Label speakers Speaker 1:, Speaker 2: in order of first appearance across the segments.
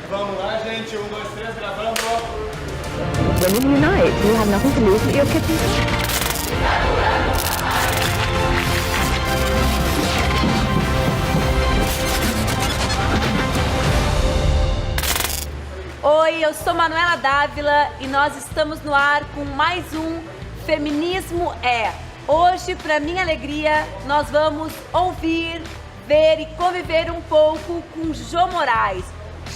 Speaker 1: Vamos lá, gente. 1, 2, 3, gravando.
Speaker 2: Women unite. You have nothing to lose but your kitchen.
Speaker 3: Oi, eu sou Manuela Dávila e nós estamos no ar com mais um Feminismo é. Hoje, para minha alegria, nós vamos ouvir, ver e conviver um pouco com Jo Moraes.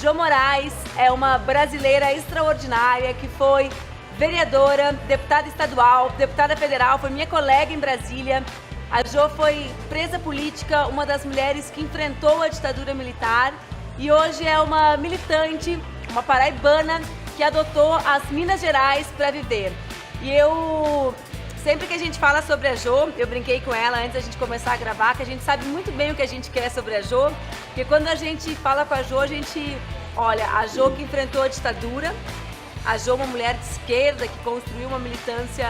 Speaker 3: Jo Moraes é uma brasileira extraordinária que foi vereadora, deputada estadual, deputada federal, foi minha colega em Brasília. A Jo foi presa política, uma das mulheres que enfrentou a ditadura militar e hoje é uma militante, uma paraibana que adotou as Minas Gerais para viver. E sempre que a gente fala sobre a Jo, eu brinquei com ela antes da gente começar a gravar, que a gente sabe muito bem o que a gente quer sobre a Jo, porque quando a gente fala com a Jo, a gente olha a Jo que enfrentou a ditadura, a Jo uma mulher de esquerda que construiu uma militância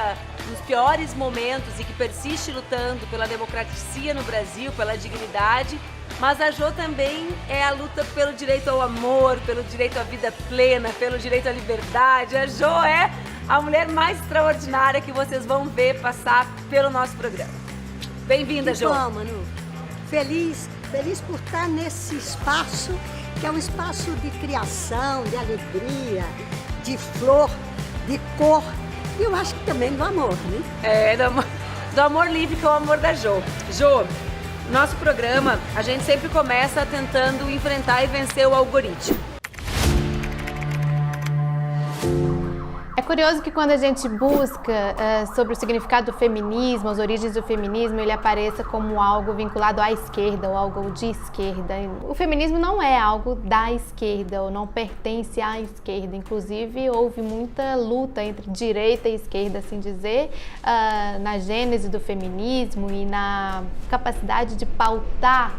Speaker 3: nos piores momentos e que persiste lutando pela democracia no Brasil, pela dignidade, mas a Jo também é a luta pelo direito ao amor, pelo direito à vida plena, pelo direito à liberdade. A Jo é a mulher mais extraordinária que vocês vão ver passar pelo nosso programa. Bem-vinda, Jo.
Speaker 4: Bom, Manu. Feliz por estar nesse espaço, que é um espaço de criação, de alegria, de flor, de cor, e eu acho que também do amor, né?
Speaker 3: É, do amor livre, que é o amor da Jo. Jo, nosso programa, a gente sempre começa tentando enfrentar e vencer o algoritmo.
Speaker 5: É curioso que quando a gente busca sobre o significado do feminismo, as origens do feminismo, ele apareça como algo vinculado à esquerda ou algo de esquerda. O feminismo não é algo da esquerda ou não pertence à esquerda. Inclusive, houve muita luta entre direita e esquerda, assim dizer, na gênese do feminismo e na capacidade de pautar,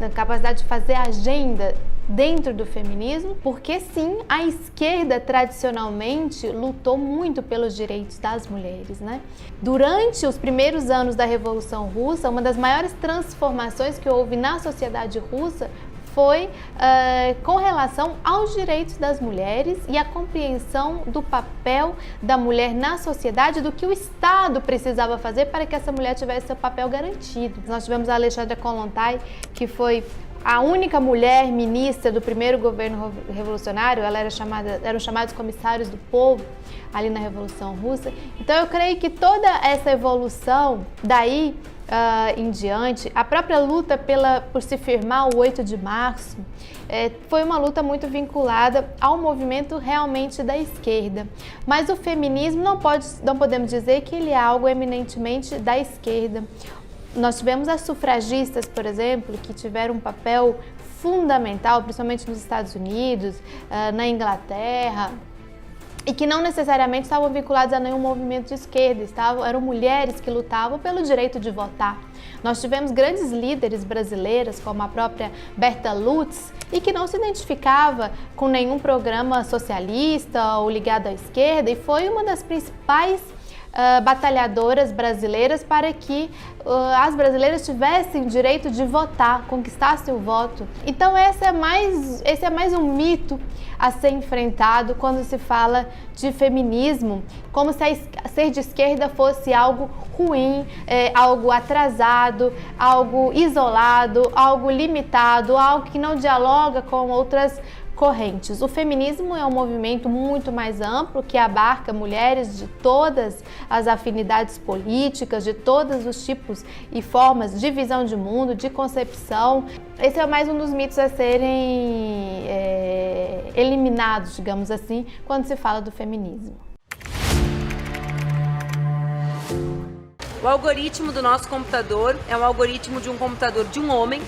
Speaker 5: na capacidade de fazer agenda dentro do feminismo, porque sim, a esquerda tradicionalmente lutou muito pelos direitos das mulheres, né? Durante os primeiros anos da Revolução Russa, uma das maiores transformações que houve na sociedade russa foi com relação aos direitos das mulheres e a compreensão do papel da mulher na sociedade, do que o Estado precisava fazer para que essa mulher tivesse seu papel garantido. Nós tivemos a Alexandra Kollontai, que foi a única mulher ministra do primeiro governo revolucionário. Eram chamados comissários do povo ali na Revolução Russa. Então eu creio que toda essa evolução daí em diante, a própria luta por se firmar o 8 de março, foi uma luta muito vinculada ao movimento realmente da esquerda. Mas o feminismo não podemos dizer que ele é algo eminentemente da esquerda. Nós tivemos as sufragistas, por exemplo, que tiveram um papel fundamental, principalmente nos Estados Unidos, na Inglaterra, e que não necessariamente estavam vinculados a nenhum movimento de esquerda, eram mulheres que lutavam pelo direito de votar. Nós tivemos grandes líderes brasileiras, como a própria Berta Lutz, e que não se identificava com nenhum programa socialista ou ligado à esquerda, e foi uma das principais batalhadoras brasileiras para que as brasileiras tivessem o direito de votar, conquistassem o voto. Então esse é mais um mito a ser enfrentado quando se fala de feminismo, como se ser de esquerda fosse algo ruim, algo atrasado, algo isolado, algo limitado, algo que não dialoga com outras correntes. O feminismo é um movimento muito mais amplo que abarca mulheres de todas as afinidades políticas, de todos os tipos e formas de visão de mundo, de concepção. Esse é mais um dos mitos a serem eliminados, digamos assim, quando se fala do feminismo.
Speaker 3: O algoritmo do nosso computador é um algoritmo de um computador de um homem.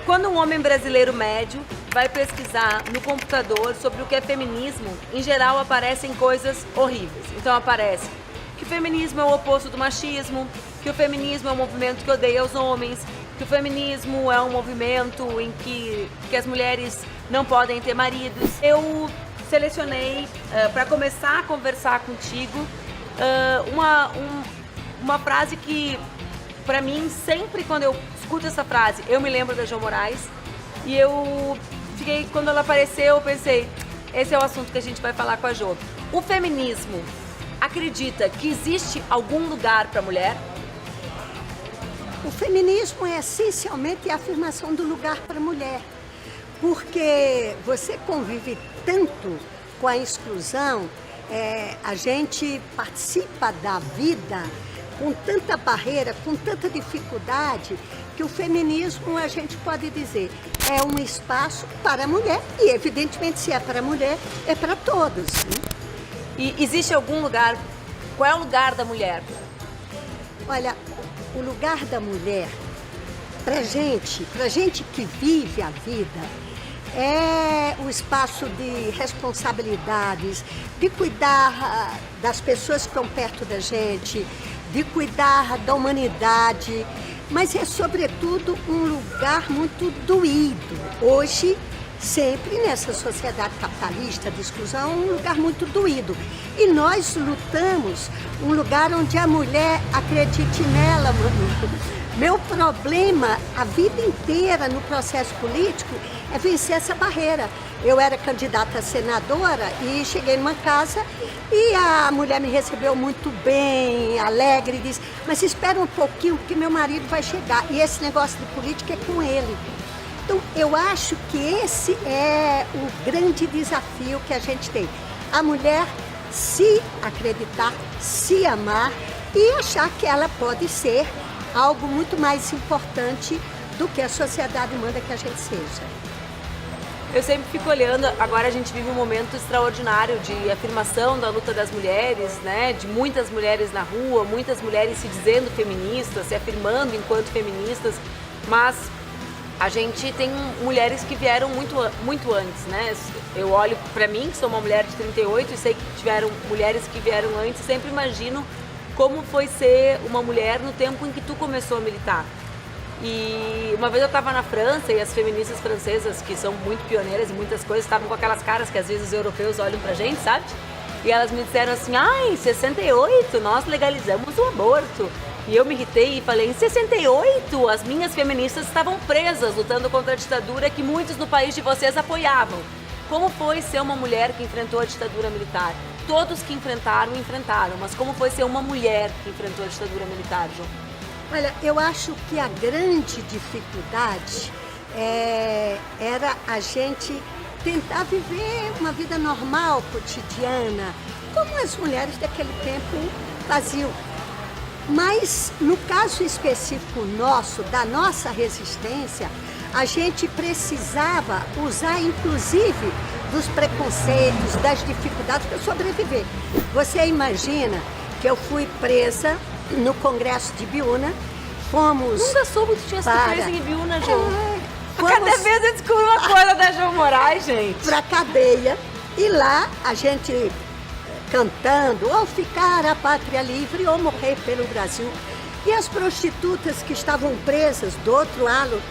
Speaker 3: Quando um homem brasileiro médio vai pesquisar no computador sobre o que é feminismo, em geral aparecem coisas horríveis. Então aparece que o feminismo é o oposto do machismo, que o feminismo é um movimento que odeia os homens, que o feminismo é um movimento em que as mulheres não podem ter maridos. Eu selecionei, para começar a conversar contigo, uma frase que, para mim, sempre quando eu escuto essa frase, eu me lembro da Jo Moraes, e eu quando ela apareceu, eu pensei, esse é o assunto que a gente vai falar com a Jo. O feminismo acredita que existe algum lugar para a mulher?
Speaker 4: O feminismo é essencialmente a afirmação do lugar para a mulher, porque você convive tanto com a exclusão, a gente participa da vida com tanta barreira, com tanta dificuldade, que o feminismo, a gente pode dizer, é um espaço para a mulher, e evidentemente se é para a mulher, é para todos.
Speaker 3: E existe algum lugar? Qual é o lugar da mulher?
Speaker 4: Olha, o lugar da mulher, pra gente que vive a vida, é o espaço de responsabilidades, de cuidar das pessoas que estão perto da gente, de cuidar da humanidade, mas é sobretudo um lugar muito doído. Hoje, sempre nessa sociedade capitalista de exclusão, um lugar muito doído. E nós lutamos um lugar onde a mulher acredite nela, mano. Meu problema a vida inteira no processo político é vencer essa barreira. Eu era candidata a senadora e cheguei numa casa e a mulher me recebeu muito bem, alegre, e disse, mas espera um pouquinho porque meu marido vai chegar. E esse negócio de política é com ele. Então, eu acho que esse é o grande desafio que a gente tem. A mulher se acreditar, se amar e achar que ela pode ser algo muito mais importante do que a sociedade manda que a gente seja.
Speaker 3: Eu sempre fico olhando, agora a gente vive um momento extraordinário de afirmação da luta das mulheres, né? De muitas mulheres na rua, muitas mulheres se dizendo feministas, se afirmando enquanto feministas, mas a gente tem mulheres que vieram muito antes, né? Eu olho pra mim, que sou uma mulher de 38 e sei que tiveram mulheres que vieram antes, sempre imagino como foi ser uma mulher no tempo em que tu começou a militar. E uma vez eu estava na França e as feministas francesas, que são muito pioneiras em muitas coisas, estavam com aquelas caras que às vezes os europeus olham pra gente, sabe? E elas me disseram assim, em 68 nós legalizamos o aborto. E eu me irritei e falei, em 68 as minhas feministas estavam presas, lutando contra a ditadura que muitos no país de vocês apoiavam. Como foi ser uma mulher que enfrentou a ditadura militar? Todos que enfrentaram, mas como foi ser uma mulher que enfrentou a ditadura militar, João?
Speaker 4: Olha, eu acho que a grande dificuldade era a gente tentar viver uma vida normal, cotidiana, como as mulheres daquele tempo faziam. Mas no caso específico nosso, da nossa resistência, a gente precisava usar inclusive dos preconceitos, das dificuldades para sobreviver. Você imagina que eu fui presa no Congresso de Biúna, fomos...
Speaker 3: Nunca soube que tinha sido presa em Biúna, João.
Speaker 4: Cada
Speaker 3: vez eu descubro uma coisa da João Moraes, gente.
Speaker 4: Pra cadeia, e lá a gente cantando, ou ficar a pátria livre ou morrer pelo Brasil. E as prostitutas que estavam presas do outro lado,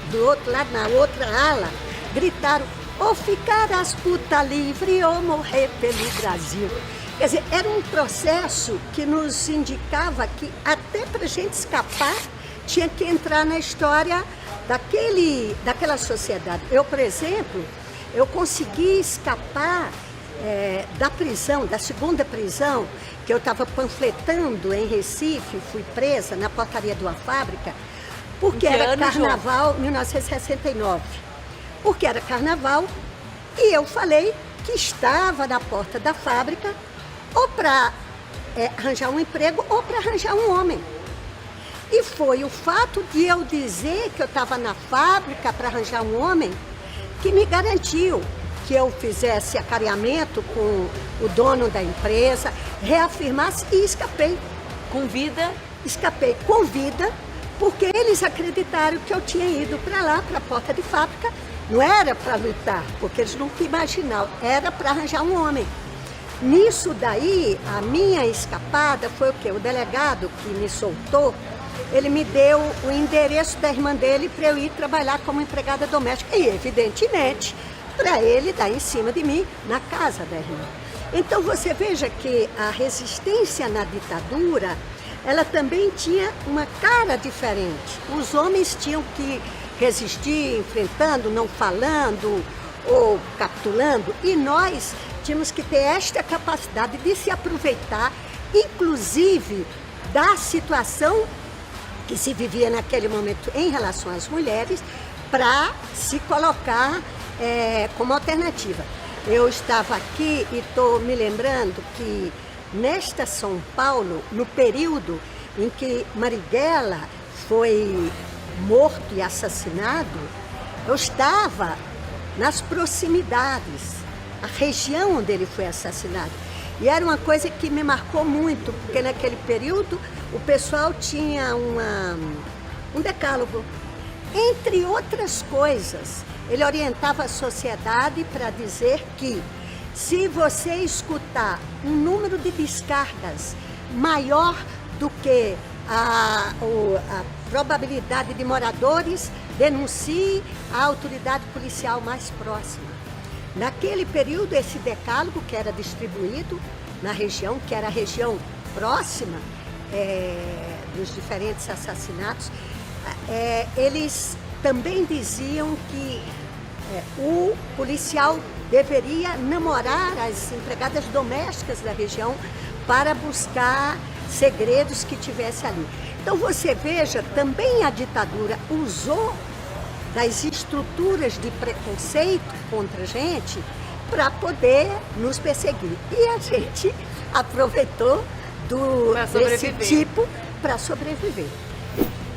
Speaker 4: na outra ala, gritaram, ou ficar as putas livres ou morrer pelo Brasil. Quer dizer, era um processo que nos indicava que até para a gente escapar, tinha que entrar na história daquela sociedade. Eu, por exemplo, eu consegui escapar da prisão, da segunda prisão, que eu estava panfletando em Recife, fui presa na portaria de uma fábrica, porque era carnaval, 1969. Porque era carnaval, e eu falei que estava na porta da fábrica ou para arranjar um emprego ou para arranjar um homem. E foi o fato de eu dizer que eu estava na fábrica para arranjar um homem que me garantiu que eu fizesse acarinhamento com o dono da empresa, reafirmasse e escapei.
Speaker 3: Com vida?
Speaker 4: Escapei com vida, porque eles acreditaram que eu tinha ido para lá, para a porta de fábrica. Não era para lutar, porque eles nunca imaginavam, era para arranjar um homem. Nisso daí, a minha escapada foi o quê? O delegado que me soltou, ele me deu o endereço da irmã dele para eu ir trabalhar como empregada doméstica. E, evidentemente, para ele dar em cima de mim na casa da irmã. Então, você veja que a resistência na ditadura, ela também tinha uma cara diferente. Os homens tinham que resistir, enfrentando, não falando, ou capitulando, e nós tínhamos que ter esta capacidade de se aproveitar, inclusive da situação que se vivia naquele momento em relação às mulheres, para se colocar como alternativa. Eu estava aqui e estou me lembrando que nesta São Paulo, no período em que Marighella foi morto e assassinado, eu estava nas proximidades, a região onde ele foi assassinado. E era uma coisa que me marcou muito, porque naquele período o pessoal tinha um decálogo. Entre outras coisas, ele orientava a sociedade para dizer que se você escutar um número de descargas maior do que a probabilidade de moradores, denuncie a autoridade policial mais próxima. Naquele período, esse decálogo que era distribuído na região, que era a região próxima dos diferentes assassinatos, eles também diziam que o policial deveria namorar as empregadas domésticas da região para buscar segredos que tivesse ali. Então você veja, também a ditadura usou das estruturas de preconceito contra a gente para poder nos perseguir. E a gente aproveitou desse tipo para sobreviver.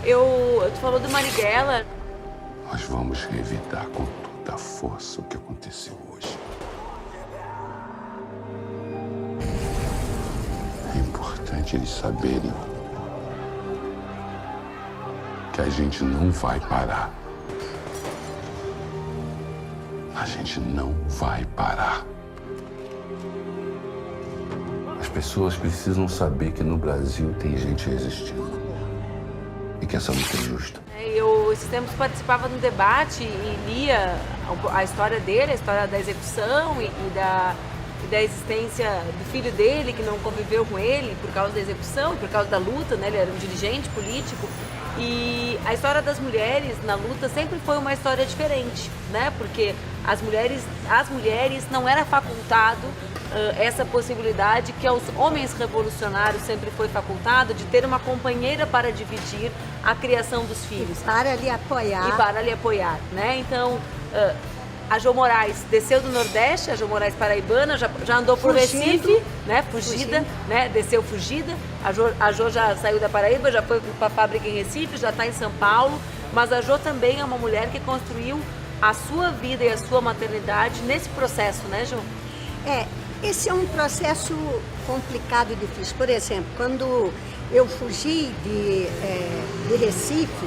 Speaker 3: Tu falou do Marighella.
Speaker 6: Nós vamos revidar com toda a força o que aconteceu hoje. É importante eles saberem que a gente não vai parar. A gente não vai parar. As pessoas precisam saber que no Brasil tem gente resistindo. E que essa luta é justa.
Speaker 3: Eu, esses tempos, participava de um debate e lia a história dele, a história da execução e da existência do filho dele, que não conviveu com ele por causa da execução, por causa da luta, né? Ele era um dirigente político. E a história das mulheres na luta sempre foi uma história diferente, né? Porque às mulheres não era facultado essa possibilidade que aos homens revolucionários sempre foi facultado de ter uma companheira para dividir a criação dos filhos.
Speaker 4: Para lhe apoiar.
Speaker 3: Né? Então, a Jo Moraes desceu do Nordeste, a Jo Moraes paraibana, já andou por Recife, né? Fugida, né? Desceu fugida. A Jo já saiu da Paraíba, já foi para a fábrica em Recife, já está em São Paulo. Mas a Jo também é uma mulher que construiu a sua vida e a sua maternidade nesse processo, né, Jo?
Speaker 4: Esse é um processo complicado e difícil. Por exemplo, quando eu fugi de Recife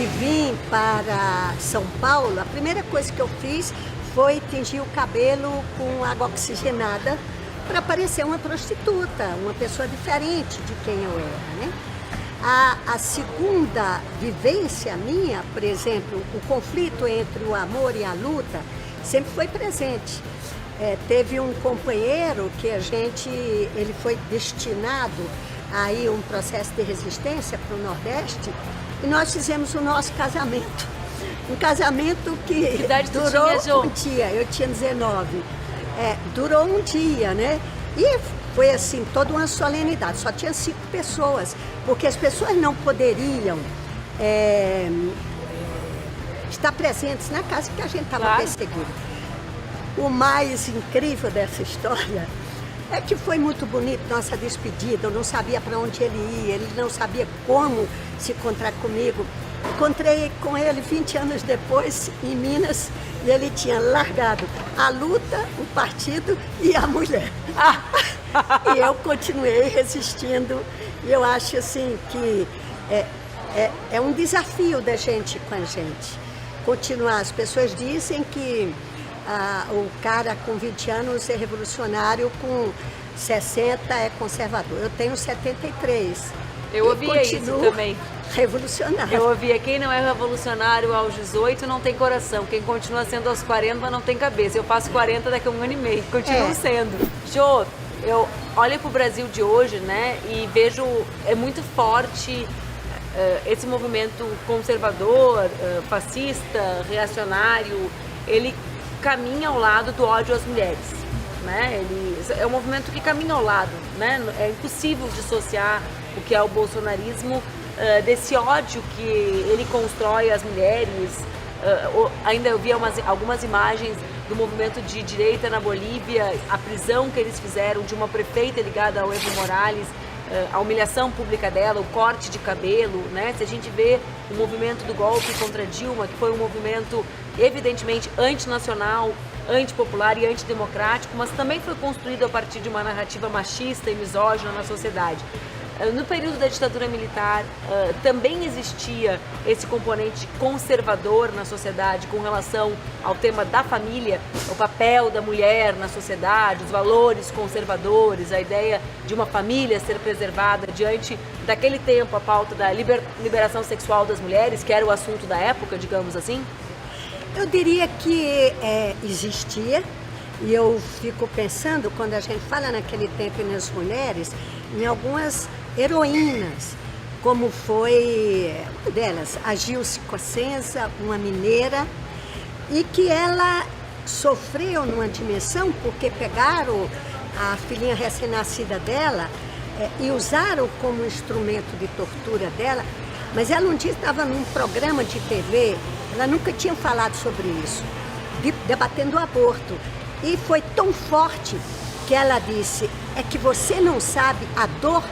Speaker 4: e vim para São Paulo, a primeira coisa que eu fiz foi tingir o cabelo com água oxigenada para parecer uma prostituta, uma pessoa diferente de quem eu era, né? A segunda vivência minha, por exemplo, o conflito entre o amor e a luta, sempre foi presente. Teve um companheiro que ele foi destinado a ir um processo de resistência para o Nordeste e nós fizemos o nosso casamento. Um casamento que durou um dia, eu tinha 19. Durou um dia, né? E foi assim, toda uma solenidade, só tinha 5 pessoas, porque as pessoas não poderiam estar presentes na casa que a gente estava perseguindo. O mais incrível dessa história é que foi muito bonito nossa despedida. Eu não sabia para onde ele ia, ele não sabia como se encontrar comigo. Encontrei com ele 20 anos depois em Minas e ele tinha largado a luta, o partido e a mulher. E eu continuei resistindo. E eu acho assim que é um desafio da gente com a gente continuar. As pessoas dizem que o cara com 20 anos é revolucionário, com 60 é conservador. Eu tenho 73.
Speaker 3: Eu ouvia isso também.
Speaker 4: Revolucionário.
Speaker 3: Eu ouvia, quem não é revolucionário aos 18 não tem coração. Quem continua sendo aos 40 não tem cabeça. Eu faço 40 daqui a 1 ano e meio. Continuo sendo. Jo, eu olho para o Brasil de hoje, né, e vejo, é muito forte esse movimento conservador, fascista, reacionário. Ele caminha ao lado do ódio às mulheres, né? É um movimento que caminha ao lado, né? É impossível dissociar o que é o bolsonarismo desse ódio que ele constrói às mulheres. Ainda eu vi algumas imagens do movimento de direita na Bolívia, a prisão que eles fizeram de uma prefeita ligada ao Evo Morales, a humilhação pública dela, o corte de cabelo, né? Se a gente vê o movimento do golpe contra Dilma, que foi um movimento evidentemente antinacional, antipopular e antidemocrático, mas também foi construído a partir de uma narrativa machista e misógina na sociedade. No período da ditadura militar, também existia esse componente conservador na sociedade com relação ao tema da família, o papel da mulher na sociedade, os valores conservadores, a ideia de uma família ser preservada diante daquele tempo, a pauta da liberação sexual das mulheres, que era o assunto da época, digamos assim?
Speaker 4: Eu diria que existia, e eu fico pensando, quando a gente fala naquele tempo nas mulheres, em algumas heroínas, como foi uma delas, a Gilce Cossenza, uma mineira, e que ela sofreu numa dimensão porque pegaram a filhinha recém-nascida dela e usaram como instrumento de tortura dela, mas ela um dia estava num programa de TV, ela nunca tinha falado sobre isso, debatendo o aborto, e foi tão forte que ela disse, é que você não sabe a dor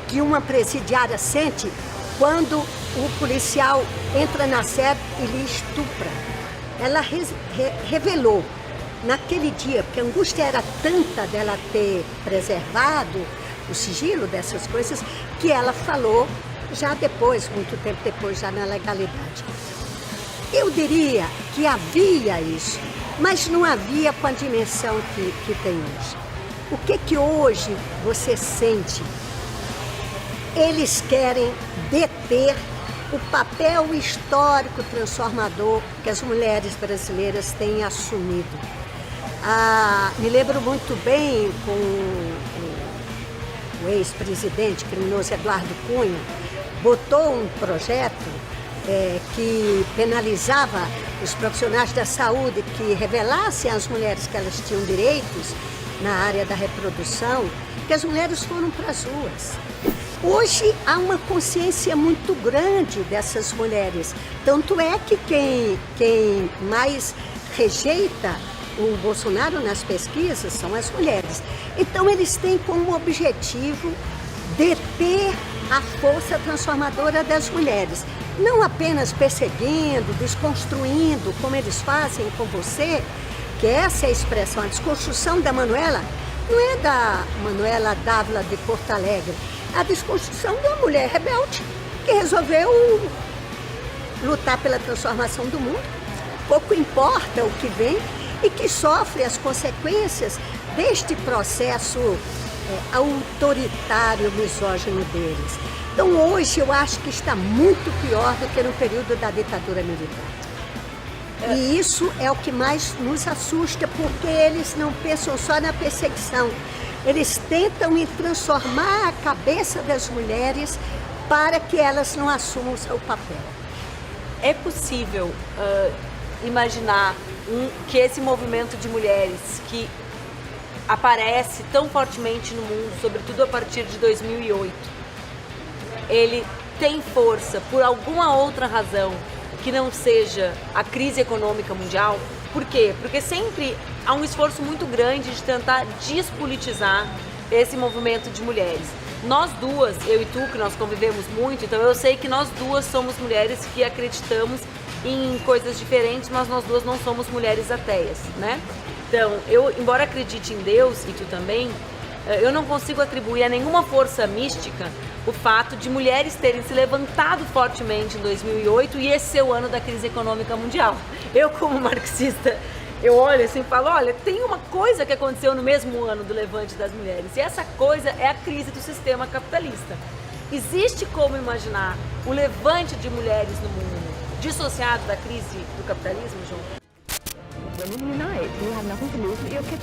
Speaker 4: que uma presidiária sente quando o policial entra na sede e lhe estupra. Ela revelou naquele dia, porque a angústia era tanta dela ter preservado o sigilo dessas coisas, que ela falou já depois, muito tempo depois, já na legalidade. Eu diria que havia isso, mas não havia com a dimensão que tem hoje. O que hoje você sente? Eles querem deter o papel histórico transformador que as mulheres brasileiras têm assumido. Me lembro muito bem com o ex-presidente criminoso Eduardo Cunha, botou um projeto que penalizava os profissionais da saúde que revelassem às mulheres que elas tinham direitos na área da reprodução, que as mulheres foram para as ruas. Hoje há uma consciência muito grande dessas mulheres, tanto é que quem mais rejeita o Bolsonaro nas pesquisas são as mulheres. Então eles têm como objetivo deter a força transformadora das mulheres, não apenas perseguindo, desconstruindo, como eles fazem com você, que essa é a expressão, a desconstrução da Manuela, não é da Manuela Dávila de Porto Alegre, é a desconstrução de uma mulher rebelde que resolveu lutar pela transformação do mundo, pouco importa o que vem, e que sofre as consequências deste processo autoritário, misógino deles. Então hoje eu acho que está muito pior do que no período da ditadura militar. E isso é o que mais nos assusta, porque eles não pensam só na perseguição, eles tentam transformar a cabeça das mulheres para que elas não assumam o seu papel.
Speaker 3: É possível imaginar que esse movimento de mulheres que aparece tão fortemente no mundo, sobretudo a partir de 2008, ele tem força por alguma outra razão que não seja a crise econômica mundial? Por quê? Porque sempre há um esforço muito grande de tentar despolitizar esse movimento de mulheres. Nós duas, eu e tu, que nós convivemos muito, então eu sei que nós duas somos mulheres que acreditamos em coisas diferentes, mas nós duas não somos mulheres ateias, né? Então, eu, embora acredite em Deus, e tu também, eu não consigo atribuir a nenhuma força mística o fato de mulheres terem se levantado fortemente em 2008 e esse ser o ano da crise econômica mundial. Eu, como marxista, eu olho assim e falo, olha, tem uma coisa que aconteceu no mesmo ano do levante das mulheres, e essa coisa é a crise do sistema capitalista. Existe como imaginar o levante de mulheres no mundo dissociado da crise do capitalismo, João?
Speaker 2: Women unite. You have nothing to lose but your kids.